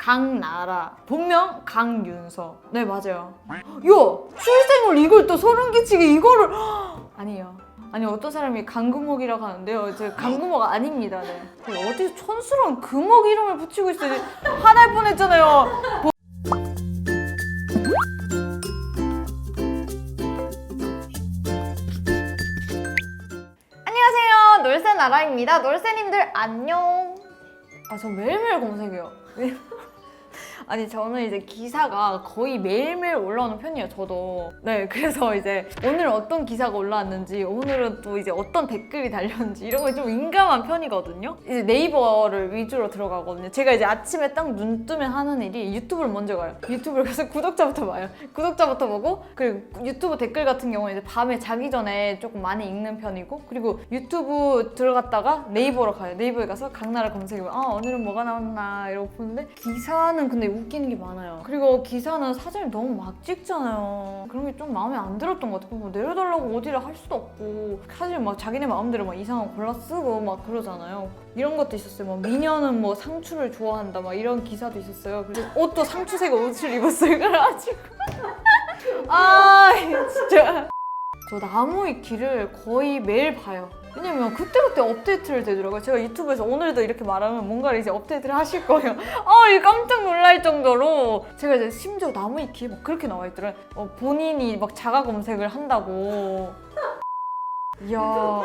강나라, 본명 강윤서. 네, 맞아요. 야! 출생을 이걸 또 소름 끼치게 이거를 아니에요. 아니, 어떤 사람이 강금옥이라고 하는데요. 저 강금옥 아닙니다. 네. 어디서 촌스러운 금옥 이름을 붙이고 있어요. 화날 뻔했잖아요. 안녕하세요, 놀새나라입니다. 놀새님들 안녕. 저 매일매일 검색해요. 아니, 저는 이제 기사가 거의 매일매일 올라오는 편이에요, 저도. 네, 그래서 이제 오늘 어떤 기사가 올라왔는지, 오늘은 또 이제 어떤 댓글이 달렸는지 이런 거 좀 민감한 편이거든요. 이제 네이버를 위주로 들어가거든요. 제가 이제 아침에 딱 눈 뜨면 하는 일이 유튜브를 먼저 가요. 유튜브를 가서 구독자부터 봐요. 구독자부터 보고, 그리고 유튜브 댓글 같은 경우는 이제 밤에 자기 전에 조금 많이 읽는 편이고, 그리고 유튜브 들어갔다가 네이버로 가요. 네이버에 가서 강나라 검색해보면 오늘은 뭐가 나왔나 이러고 보는데, 기사는 근데 웃기는 게 많아요. 그리고 기사는 사진을 너무 막 찍잖아요. 그런 게 좀 마음에 안 들었던 것 같아요. 뭐 내려달라고 어디를 할 수도 없고, 사실 막 자기네 마음대로 막 이상한 거 골라 쓰고 막 그러잖아요. 이런 것도 있었어요. 막 미녀는 뭐 상추를 좋아한다 막 이런 기사도 있었어요. 그래서 옷도 상추색 옷을 입었어요. 그래가지고 진짜 저 나무위키를 거의 매일 봐요. 왜냐면 그때그때 업데이트를 되더라고요. 제가 유튜브에서 오늘도 이렇게 말하면 뭔가를 이제 업데이트를 하실 거예요. 이 깜짝 놀랄 정도로 제가 이제 심지어 나무위키에 막 그렇게 나와 있더라고요. 본인이 막 자가 검색을 한다고. 이야.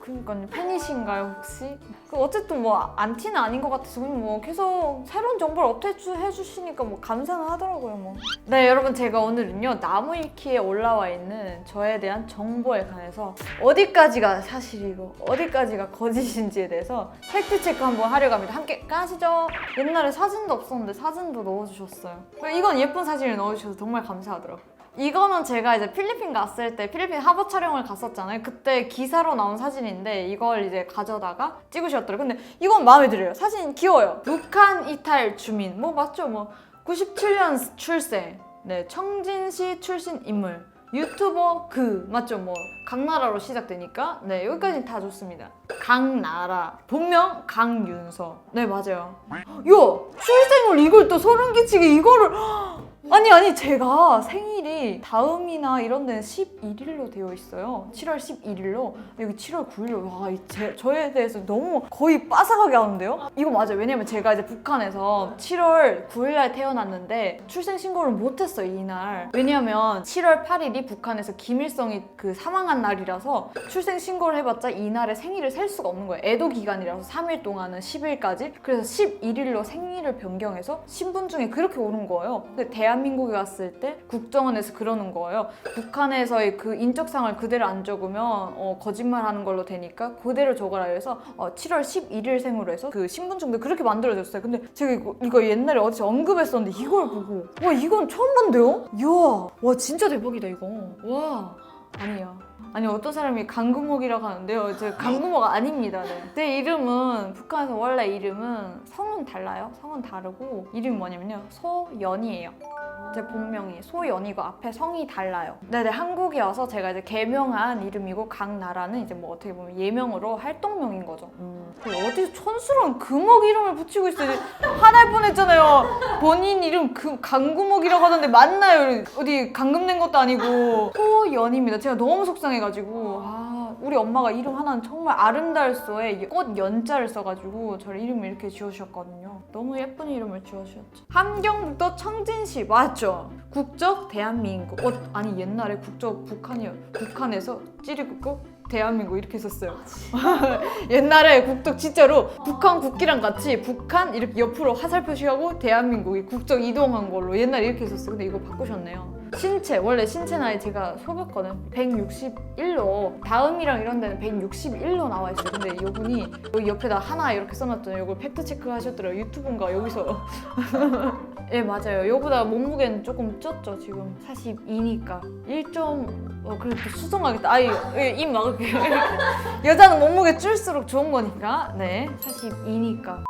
그러니까요. 팬이신가요, 혹시? 어쨌든 뭐 안티는 아닌 것 같아서 그냥 뭐 계속 새로운 정보를 업데이트 해주시니까 뭐 감사는 하더라고요, 뭐. 네, 여러분, 제가 오늘은요 나무위키에 올라와 있는 저에 대한 정보에 관해서 어디까지가 사실이고 어디까지가 거짓인지에 대해서 팩트체크 한번 하려고 합니다. 함께 가시죠. 옛날에 사진도 없었는데 사진도 넣어주셨어요. 이건 예쁜 사진을 넣어주셔서 정말 감사하더라고요. 이거는 제가 이제 필리핀 갔을 때 필리핀 하버 촬영을 갔었잖아요. 그때 기사로 나온 사진인데 이걸 이제 가져다가 찍으셨더라고요. 근데 이건 마음에 들어요. 사진 귀여워요. 북한 이탈 주민. 뭐 맞죠? 뭐 97년 출생. 네, 청진시 출신 인물. 유튜버 맞죠? 뭐 강나라로 시작되니까 네, 여기까지는 다 좋습니다. 강나라, 본명 강윤서. 네, 맞아요. 야! 출생을 이걸 또 소름 끼치게 이거를 아니 제가 생일이 다음이나 이런 데는 11일로 되어 있어요. 7월 11일로. 여기 7월 9일로. 와, 저에 대해서 너무 거의 빠삭하게 하는데요? 이거 맞아요. 왜냐면 제가 이제 북한에서 7월 9일날 태어났는데 출생신고를 못했어요, 이날. 왜냐면 7월 8일이 북한에서 김일성이 사망한 날이라서 출생신고를 해봤자 이날에 생일을 셀 수가 없는 거예요. 애도 기간이라서 3일 동안은 10일까지. 그래서 11일로 생일을 변경해서 신분증에 그렇게 오른 거예요. 근데 대한민국에 왔을 때 국정원에서 그러는 거예요. 북한에서의 그 인적사항을 그대로 안 적으면 거짓말하는 걸로 되니까 그대로 적어라 해서 7월 11일생으로 해서 그 신분증도 그렇게 만들어졌어요. 근데 제가 이거 옛날에 어디서 언급했었는데 이걸 보고 와, 이건 처음 본데요? 이야, 와, 진짜 대박이다 이거. 와, 아니에요. 아니, 어떤 사람이 강금옥이라고 하는데요. 저 강금옥 아닙니다. 네. 제 이름은 북한에서 원래 이름은 성은 달라요. 성은 다르고 이름이 뭐냐면요, 소연이에요. 제 본명이 소연이고 앞에 성이 달라요. 네네, 한국에 와서 제가 이제 개명한 이름이고 강나라는 이제 뭐 어떻게 보면 예명으로 활동명인 거죠. 어디서 촌스러운 금옥 이름을 붙이고 있어요. 화날 뻔했잖아요. 본인 이름 강금옥이라고 하던데 맞나요? 어디 강금낸 것도 아니고 소연입니다. 제가 너무 속상해가지고 우리 엄마가 이름 하나는 정말 아름다울소에 꽃 연자를 써가지고 저를 이름을 이렇게 지어주셨거든요. 너무 예쁜 이름을 지어주셨죠. 함경북도 청진시 맞죠? 국적 대한민국. 아니, 옛날에 국적 북한이요. 북한에서 찌리국고 대한민국 이렇게 썼어요. 옛날에 국적 진짜로 북한 국기랑 같이 북한 이렇게 옆으로 화살 표시하고 대한민국이 국적 이동한 걸로 옛날에 이렇게 썼어요. 근데 이거 바꾸셨네요. 신체, 원래 신체 나이 제가 속였거든. 161로 다음이랑 이런 데는 161로 나와 있어요. 근데 이분이 여기 옆에다 하나 이렇게 써놨더니 이걸 팩트체크 하셨더라고요. 유튜브인가 여기서. 예, 맞아요. 여기보다 몸무게는 조금 쪘죠. 지금 42니까 그래도 수정하겠다. 입 막을게요. 여자는 몸무게 줄수록 좋은 거니까. 네, 42니까.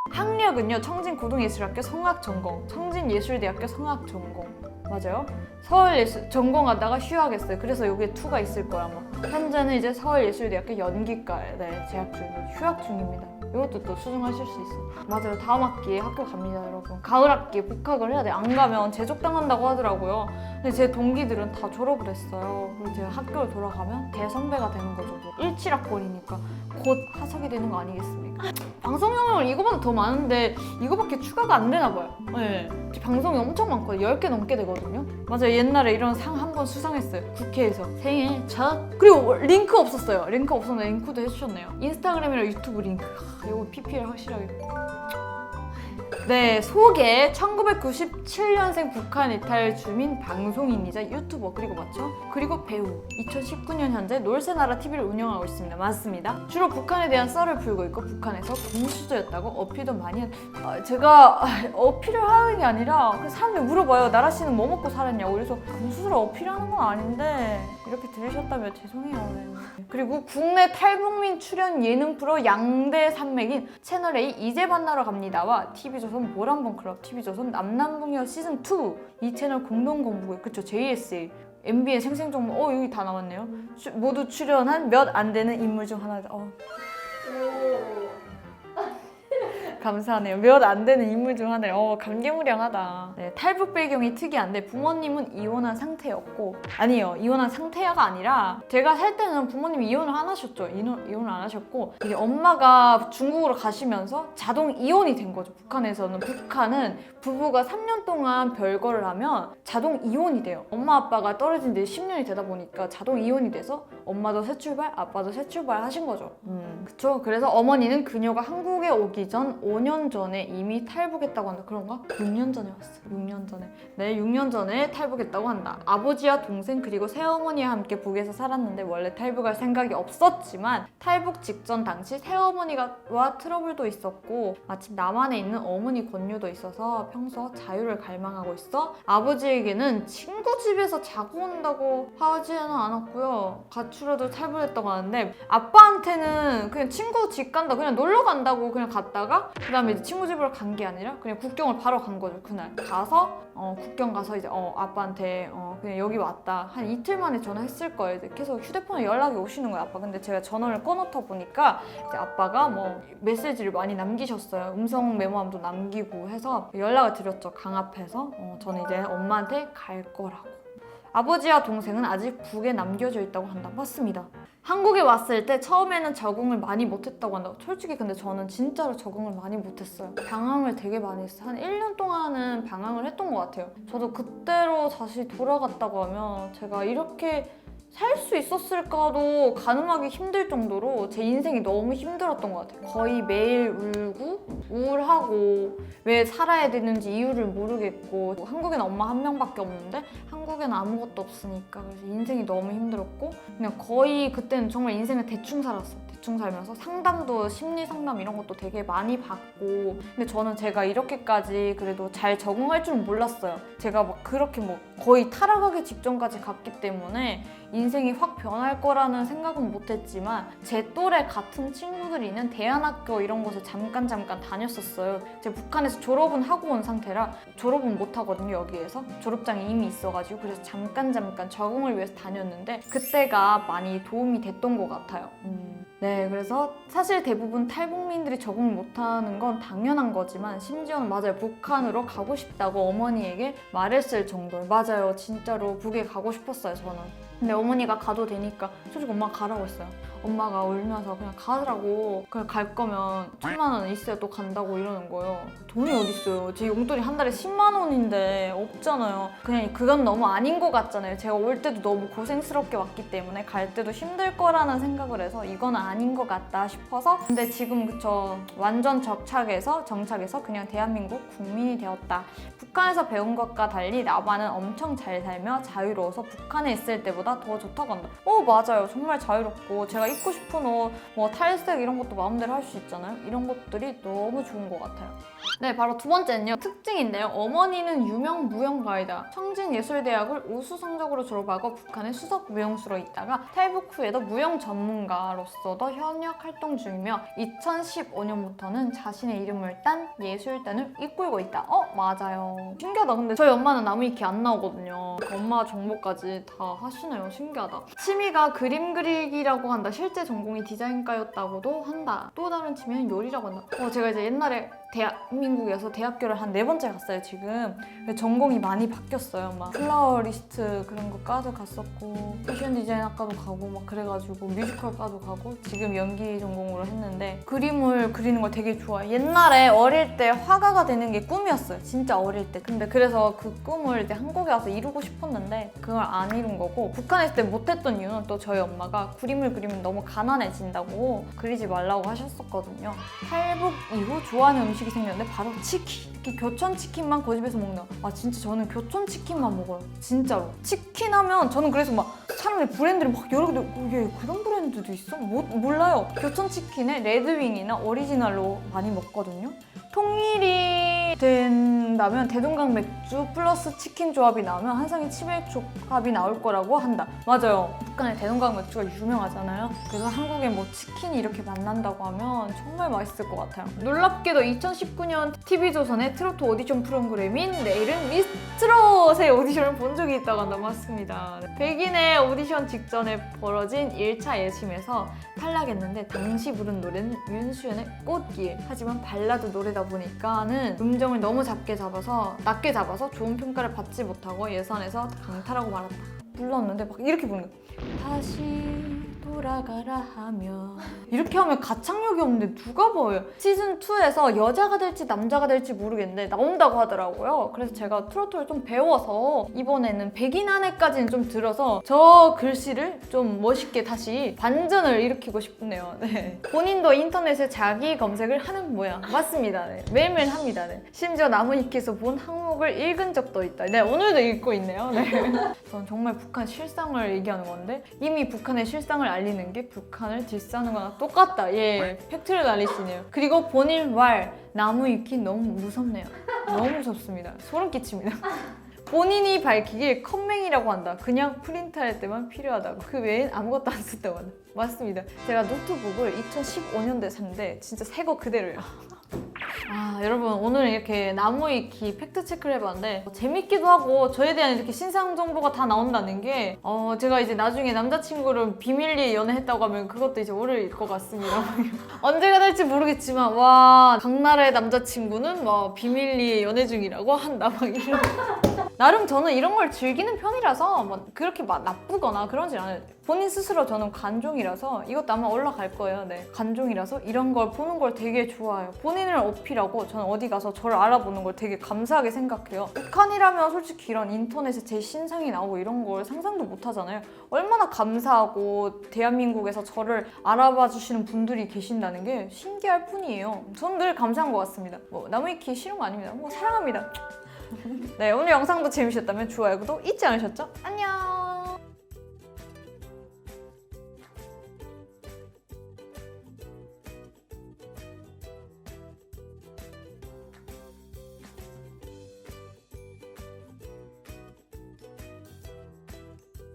학력은요, 청진고등예술학교 성악전공, 청진예술대학교 성악전공. 맞아요. 서울예술 전공하다가 휴학했어요. 그래서 여기에 2가 있을 거야 아마. 현재는 이제 서울예술대학교 연기과에 재학 중이고 휴학 중입니다. 이것도 또 수긍하실 수 있어. 맞아요. 다음 학기에 학교 갑니다, 여러분. 가을 학기에 복학을 해야 돼. 안 가면 제적당한다고 하더라고요. 근데 제 동기들은 다 졸업을 했어요. 그리고 제가 학교를 돌아가면 대선배가 되는 거죠. 뭐 17학번이니까 곧 하석이 되는 거 아니겠습니까? 방송 영역을 이거보다 더 많은데 이거밖에 추가가 안 되나 봐요. 네. 방송이 엄청 많거든요. 10개 넘게 되거든요. 맞아요. 옛날에 이런 상 한 번 수상했어요. 국회에서 생일 첫. 그리고 링크 없었어요. 링크 없었는데 링크도 해주셨네요. 인스타그램이랑 유튜브 링크. 이거 PPL 확실하게. 네, 소개 1997년생 북한 이탈 주민 방송인이자 유튜버 그리고 맞죠? 그리고 배우 2019년 현재 놀새나라 TV를 운영하고 있습니다. 맞습니다. 주로 북한에 대한 썰을 풀고 있고 북한에서 공수저였다고 어필도 많이 제가 어필을 하는 게 아니라 그 사람들이 물어봐요. 나라 씨는 뭐 먹고 살았냐고. 그래서 공수저를 어필하는 건 아닌데 이렇게 들으셨다면 죄송해요. 네. 그리고 국내 탈북민 출연 예능 프로 양대 산맥인 채널A 이제 만나러 갑니다와 TV조선 모란봉클럽, TV조선 남남북녀 시즌2 이 채널 공동 공부고요. 그쵸, JSA MBN 생생정보 여기 다 나왔네요. 모두 출연한 몇 안 되는 인물 중 하나다. 감사하네요. 몇 안 되는 인물 중 하나예요. 감개무량하다. 네, 탈북 배경이 특이한데 부모님은 이혼한 상태였고 아니에요. 이혼한 상태야가 아니라 제가 살 때는 부모님이 이혼을 안 하셨죠. 이혼을 안 하셨고 이게 엄마가 중국으로 가시면서 자동 이혼이 된 거죠. 북한에서는. 북한은 부부가 3년 동안 별거를 하면 자동 이혼이 돼요. 엄마 아빠가 떨어진 지 10년이 되다 보니까 자동 이혼이 돼서 엄마도 새 출발, 아빠도 새 출발 하신 거죠. 그쵸? 그래서 어머니는 그녀가 한국에 오기 전 5년 전에 이미 탈북했다고 한다. 그런가? 6년 전에 왔어. 6년 전에. 네, 6년 전에 탈북했다고 한다. 아버지와 동생 그리고 새어머니와 함께 북에서 살았는데 원래 탈북할 생각이 없었지만 탈북 직전 당시 새어머니와 트러블도 있었고 마침 남한에 있는 어머니 권유도 있어서 평소 자유를 갈망하고 있어 아버지에게는 친구 집에서 자고 온다고 하지는 않았고요. 가출해도 탈북했다고 하는데 아빠한테는 그냥 친구 집 간다, 그냥 놀러 간다고 그냥 갔다가 그 다음에 이제 친구 집으로 간 게 아니라 그냥 국경을 바로 간 거죠. 그날 가서 국경 가서 이제 아빠한테 그냥 여기 왔다. 한 이틀 만에 전화했을 거예요. 이제 계속 휴대폰에 연락이 오시는 거예요, 아빠. 근데 제가 전화를 꺼놓다 보니까 이제 아빠가 뭐 메시지를 많이 남기셨어요. 음성 메모함도 남기고 해서 연락을 드렸죠. 강 앞에서. 저는 이제 엄마한테 갈 거라고. 아버지와 동생은 아직 북에 남겨져 있다고 한다. 맞습니다. 한국에 왔을 때 처음에는 적응을 많이 못했다고 한다고. 솔직히 근데 저는 진짜로 적응을 많이 못했어요. 방황을 되게 많이 했어요. 한 1년 동안은 방황을 했던 것 같아요. 저도 그때로 다시 돌아갔다고 하면 제가 이렇게 살 수 있었을까도 가늠하기 힘들 정도로 제 인생이 너무 힘들었던 것 같아요. 거의 매일 울고 우울하고 왜 살아야 되는지 이유를 모르겠고 한국에는 엄마 한 명밖에 없는데 한국에는 아무것도 없으니까 그래서 인생이 너무 힘들었고 그냥 거의 그때는 정말 인생을 대충 살았어요. 대충 살면서 상담도 심리 상담 이런 것도 되게 많이 받고 근데 저는 제가 이렇게까지 그래도 잘 적응할 줄은 몰랐어요. 제가 막 그렇게 뭐 거의 타락하기 직전까지 갔기 때문에 인생이 확 변할 거라는 생각은 못했지만 제 또래 같은 친구들이 있는 대안학교 이런 곳에 잠깐 다녔었어요. 제가 북한에서 졸업은 하고 온 상태라 졸업은 못 하거든요. 여기에서 졸업장이 이미 있어가지고 그래서 잠깐 적응을 위해서 다녔는데 그때가 많이 도움이 됐던 것 같아요. 네, 그래서 사실 대부분 탈북민들이 적응을 못하는 건 당연한 거지만 심지어는 맞아요. 북한으로 가고 싶다고 어머니에게 말했을 정도로 맞아요. 진짜로 북에 가고 싶었어요, 저는. 근데 어머니가 가도 되니까 솔직히 엄마가 가라고 했어요. 엄마가 울면서 그냥 가라고 그냥 갈 거면 1000만 원 있어야 또 간다고 이러는 거예요. 돈이 어딨어요. 제 용돈이 한 달에 10만 원인데 없잖아요. 그냥 그건 너무 아닌 것 같잖아요. 제가 올 때도 너무 고생스럽게 왔기 때문에 갈 때도 힘들 거라는 생각을 해서 이건 아닌 것 같다 싶어서 근데 지금 그쵸 완전 정착해서 그냥 대한민국 국민이 되었다. 북한에서 배운 것과 달리 남한은 엄청 잘 살며 자유로워서 북한에 있을 때보다 더 좋다고 한다. 맞아요. 정말 자유롭고 제가 입고 싶은 옷, 뭐 탈색 이런 것도 마음대로 할 수 있잖아요. 이런 것들이 너무 좋은 것 같아요. 네, 바로 두 번째는요. 특징인데요. 어머니는 유명 무용가이다. 청진예술대학을 우수 성적으로 졸업하고 북한의 수석 무용수로 있다가 탈북 후에도 무용 전문가로서도 현역 활동 중이며 2015년부터는 자신의 이름을 딴 예술단을 이끌고 있다. 맞아요. 신기하다. 근데 저희 엄마는 나무위키 안 나오거든요. 엄마 정보까지 다 하시네요. 신기하다. 취미가 그림 그리기라고 한다. 실제 전공이 디자인과였다고도 한다. 또 다른 측면은 요리라고 한다. 제가 이제 옛날에 대한민국에서 대학교를 한 4번째 갔어요, 지금. 전공이 많이 바뀌었어요. 막 플라워리스트 그런 거과도 갔었고, 패션 디자인 학과도 가고, 막 그래가지고 뮤지컬과도 가고, 지금 연기 전공으로 했는데, 그림을 그리는 걸 되게 좋아해요. 옛날에 어릴 때 화가가 되는 게 꿈이었어요. 진짜 어릴 때. 근데 그래서 그 꿈을 이제 한국에 와서 이루고 싶었는데, 그걸 안 이룬 거고, 북한에 있을 때 못했던 이유는 또 저희 엄마가 그림을 그리면 너무 가난해진다고 그리지 말라고 하셨었거든요. 탈북 이후 좋아하는 음식이 생겼는데 바로 치킨. 특히 교촌 치킨만 고집해서 먹는. 진짜 저는 교촌 치킨만 먹어요. 진짜로. 치킨 하면 저는 그래서 막 사람들이 브랜드를 막 여러 개, 얘 그런 브랜드도 있어? 몰라요. 교촌 치킨에 레드윙이나 오리지널로 많이 먹거든요. 통일이 된다면 대동강 맥주 플러스 치킨 조합이 나오면 한상이 치맥 조합이 나올 거라고 한다. 맞아요. 북한의 대동강 맥주가 유명하잖아요. 그래서 한국에 뭐 치킨이 이렇게 만난다고 하면 정말 맛있을 것 같아요. 놀랍게도 2019년 TV조선의 트로트 오디션 프로그램인 내일은 미스트롯의 오디션을 본 적이 있다고 한다. 맞습니다. 백인의 오디션 직전에 벌어진 1차 예심에서 탈락했는데 당시 부른 노래는 윤수연의 꽃길. 하지만 발라드 노래다 보니까는 음정을 너무 낮게 잡아서 좋은 평가를 받지 못하고 예선에서 강탈하고 말았다. 불렀는데 막 이렇게 부르는 거야. 다시 돌아가라 하면 이렇게 하면 가창력이 없는데 누가 보여요? 시즌2에서 여자가 될지 남자가 될지 모르겠는데 나온다고 하더라고요. 그래서 제가 트로트를 좀 배워서 이번에는 백인 한해까지는 좀 들어서 저 글씨를 좀 멋있게 다시 반전을 일으키고 싶네요. 네. 본인도 인터넷에 자기 검색을 하는 모양. 맞습니다. 네. 매일매일 합니다. 네. 심지어 나무위키에서 본 항목을 읽은 적도 있다. 네, 오늘도 읽고 있네요. 네. 전 정말 북한 실상을 얘기하는 건데 이미 북한의 실상을 알리는 게 북한을 딜스하는 거나 똑같다. 예, 팩트를 날리시네요. 그리고 본인 말 나무위키 너무 무섭네요. 너무 무섭습니다. 소름 끼칩니다. 본인이 밝히길 컴맹이라고 한다. 그냥 프린트할 때만 필요하다고. 그 외엔 아무것도 안 썼다고 한다. 맞습니다. 제가 노트북을 2015년도에 샀는데 진짜 새 거 그대로예요. 여러분 오늘 이렇게 나무위키 팩트체크를 해봤는데 재밌기도 하고 저에 대한 이렇게 신상 정보가 다 나온다는 게 제가 이제 나중에 남자친구를 비밀리에 연애했다고 하면 그것도 이제 오를 것 같습니다. 언제가 될지 모르겠지만 강나라의 남자친구는 비밀리에 연애 중이라고 한다 막 이런. 나름 저는 이런 걸 즐기는 편이라서 그렇게 나쁘거나 그러진 않아요. 본인 스스로 저는 관종이라서 이것도 아마 올라갈 거예요. 네. 관종이라서 이런 걸 보는 걸 되게 좋아해요. 본인을 어필하고 저는 어디 가서 저를 알아보는 걸 되게 감사하게 생각해요. 북한이라면 솔직히 이런 인터넷에 제 신상이 나오고 이런 걸 상상도 못 하잖아요. 얼마나 감사하고 대한민국에서 저를 알아봐 주시는 분들이 계신다는 게 신기할 뿐이에요. 전 늘 감사한 것 같습니다. 나무위키 싫은 거 아닙니다. 사랑합니다. 네, 오늘 영상도 재밌었다면 좋아요, 구독 잊지 않으셨죠? 안녕!